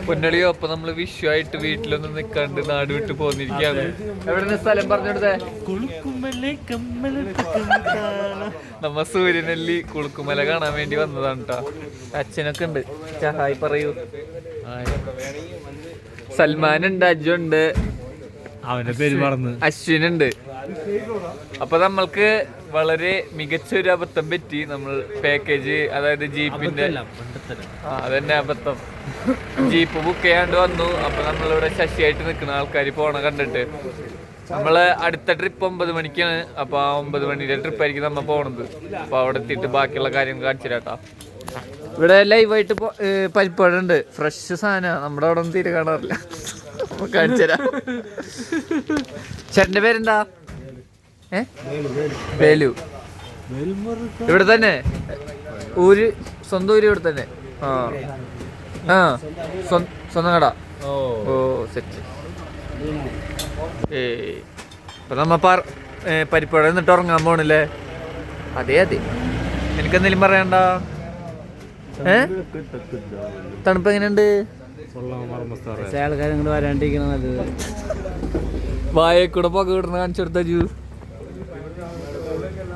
പൊന്നളിയോ അപ്പൊ നമ്മള് വിഷുവായിട്ട് വീട്ടിലൊന്നും നിക്കാണ്ട് നാട് വിട്ട് പോന്നിരിക്കാണ്. എവിടെ സ്ഥലം പറഞ്ഞെടുത്തേ? നമ്മ സൂര്യനെല്ലി കുളുക്കുമല കാണാൻ വേണ്ടി വന്നതാണ് കേട്ടോ. അച്ഛനൊക്കെ ഉണ്ട്. ഹായ് പറയൂ. സൽമാൻ ഉണ്ട്, അജു ഉണ്ട്, അവന്റെ പേര് മറന്ന്, അശ്വിനുണ്ട്. അപ്പൊ നമ്മൾക്ക് വളരെ മികച്ചൊരു അബദ്ധം പറ്റി. നമ്മൾ പാക്കേജ്, അതായത് ജീപ്പിന്റെ അതന്നെ അബദ്ധം, ജീപ്പ് ബുക്ക് ചെയ്യാണ്ട് വന്നു. അപ്പൊ നമ്മളിവിടെ ശശിയായിട്ട് നിൽക്കുന്ന ആൾക്കാർ പോണ കണ്ടിട്ട് നമ്മള് അടുത്ത ട്രിപ്പ് 9 മണിക്കാണ്. അപ്പൊ ആ 9 മണിയുടെ ട്രിപ്പായിരിക്കും നമ്മ പോണത്. അപ്പൊ അവിടെ എത്തിയിട്ട് ബാക്കിയുള്ള കാര്യങ്ങൾ കാണിച്ചു തരാട്ടോ. ഇവിടെ ലൈവായിട്ട് പരിപ്പാടുണ്ട്, ഫ്രഷ് സാധന. നമ്മുടെ അവിടെ ഒന്നും തീരെ കാണാറില്ല. കാണിച്ചു തരാം. ചേട്ടന്റെ പേരെന്താ? വേലു. ഇവിടെ തന്നെ ഊര്, സ്വന്തം ഊര് ഇവിടെ തന്നെ. ആ സ്വന്തം കട. ഓ സെറ്റ്. ഇപ്പൊ നമ്മ പരിപ്പാട് നിന്നിട്ട് ഉറങ്ങാൻ പോണില്ലേ? അതെ അതെ. എനിക്കെന്തെങ്കിലും പറയണ്ട. തണുപ്പ് എങ്ങനെയുണ്ട്? ആൾക്കാർ വരാണ്ടിരിക്കണ നല്ലത്. വായക്കൂടെ പുക വിടുന്ന കാണിച്ചെടുത്ത ജൂ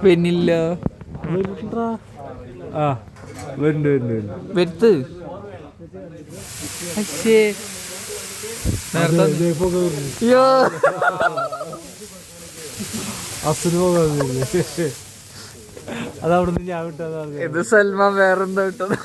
പിന്നില്ല. വരുത്ത് അതവിടുന്ന് ഞാൻ വിട്ടത്. ഇത് സൽമാൻ വേറെന്താ വിട്ടത്?